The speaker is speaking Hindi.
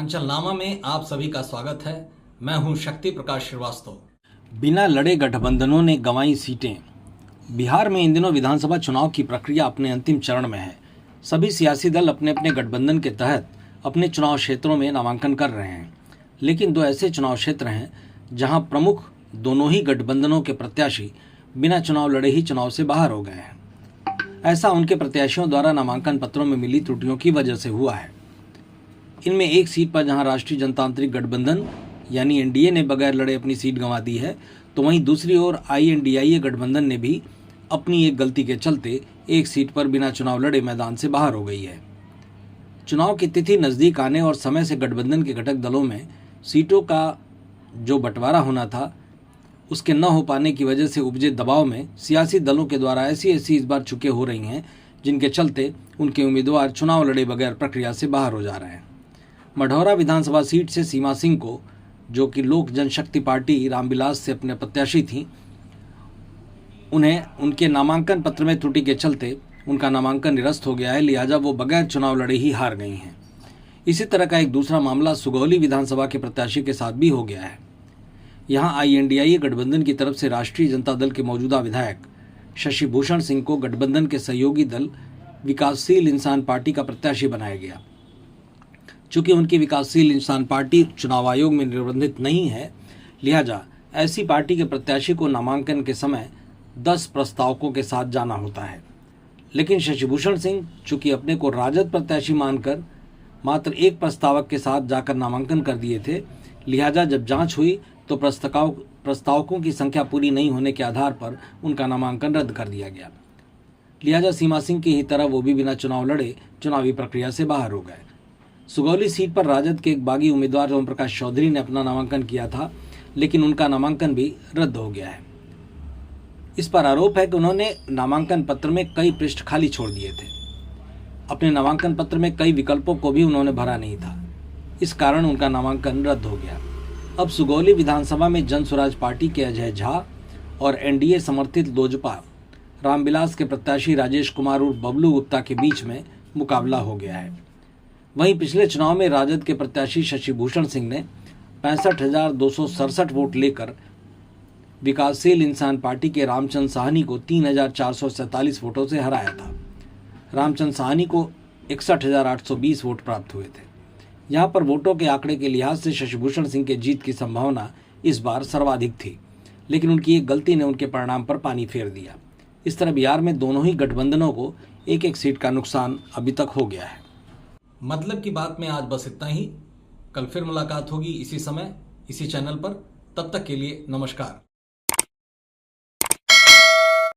अंचलनामा में आप सभी का स्वागत है। मैं हूं शक्ति प्रकाश श्रीवास्तव। बिना लड़े गठबंधनों ने गंवाई सीटें। बिहार में इन दिनों विधानसभा चुनाव की प्रक्रिया अपने अंतिम चरण में है। सभी सियासी दल अपने अपने गठबंधन के तहत अपने चुनाव क्षेत्रों में नामांकन कर रहे हैं, लेकिन दो ऐसे चुनाव क्षेत्र हैं जहां प्रमुख दोनों ही गठबंधनों के प्रत्याशी बिना चुनाव लड़े ही चुनाव से बाहर हो गए हैं। ऐसा उनके प्रत्याशियों द्वारा नामांकन पत्रों में मिली त्रुटियों की वजह से हुआ है। इनमें एक सीट पर जहां राष्ट्रीय जनतांत्रिक गठबंधन यानी एनडीए ने बगैर लड़े अपनी सीट गंवा दी है, तो वहीं दूसरी ओर आईएनडीआईए गठबंधन ने भी अपनी एक गलती के चलते एक सीट पर बिना चुनाव लड़े मैदान से बाहर हो गई है। चुनाव की तिथि नजदीक आने और समय से गठबंधन के घटक दलों में सीटों का जो बंटवारा होना था उसके न हो पाने की वजह से उपजे दबाव में सियासी दलों के द्वारा ऐसी इस बार चुके हो रही हैं, जिनके चलते उनके उम्मीदवार चुनाव लड़े बगैर प्रक्रिया से बाहर हो जा रहे हैं। मढ़ौरा विधानसभा सीट से सीमा सिंह को, जो कि लोक जनशक्ति पार्टी रामविलास से अपने प्रत्याशी थीं, उन्हें उनके नामांकन पत्र में त्रुटि के चलते उनका नामांकन निरस्त हो गया है, लिहाजा वो बगैर चुनाव लड़े ही हार गई हैं। इसी तरह का एक दूसरा मामला सुगौली विधानसभा के प्रत्याशी के साथ भी हो गया है। यहां आईएनडीआईए गठबंधन की तरफ से राष्ट्रीय जनता दल के मौजूदा विधायक शशि भूषण सिंह को गठबंधन के सहयोगी दल विकासशील इंसान पार्टी का प्रत्याशी बनाया गया। चूंकि उनकी विकासशील इंसान पार्टी चुनाव आयोग में निबंधित नहीं है, लिहाजा ऐसी पार्टी के प्रत्याशी को नामांकन के समय 10 प्रस्तावकों के साथ जाना होता है। लेकिन शशिभूषण सिंह चूंकि अपने को राजद प्रत्याशी मानकर मात्र एक प्रस्तावक के साथ जाकर नामांकन कर दिए थे, लिहाजा जब जांच हुई तो प्रस्तावकों की संख्या पूरी नहीं होने के आधार पर उनका नामांकन रद्द कर दिया गया। लिहाजा सीमा सिंह की ही तरह वो भी बिना चुनाव लड़े चुनावी प्रक्रिया से बाहर हो गए। सुगौली सीट पर राजद के एक बागी उम्मीदवार ओम प्रकाश चौधरी ने अपना नामांकन किया था, लेकिन उनका नामांकन भी रद्द हो गया है। इस पर आरोप है कि उन्होंने नामांकन पत्र में कई पृष्ठ खाली छोड़ दिए थे। अपने नामांकन पत्र में कई विकल्पों को भी उन्होंने भरा नहीं था। इस कारण उनका नामांकन रद्द हो गया। अब सुगौली विधानसभा में जन स्वराज पार्टी के अजय झा और एनडीए समर्थित लोजपा रामविलास के प्रत्याशी राजेश कुमार उर्फ बबलू गुप्ता के बीच में मुकाबला हो गया है। वहीं पिछले चुनाव में राजद के प्रत्याशी शशिभूषण सिंह ने 65,267 वोट लेकर विकासशील इंसान पार्टी के रामचंद्र साहनी को 3,447 वोटों से हराया था। रामचंद्र साहनी को 61,820 वोट प्राप्त हुए थे। यहां पर वोटों के आंकड़े के लिहाज से शशिभूषण सिंह के जीत की संभावना इस बार सर्वाधिक थी, लेकिन उनकी एक गलती ने उनके परिणाम पर पानी फेर दिया। इस तरह बिहार में दोनों ही गठबंधनों को एक एक सीट का नुकसान अभी तक हो गया है। मतलब की बात में आज बस इतना ही। कल फिर मुलाकात होगी इसी समय, इसी चैनल पर। तब तक के लिए नमस्कार।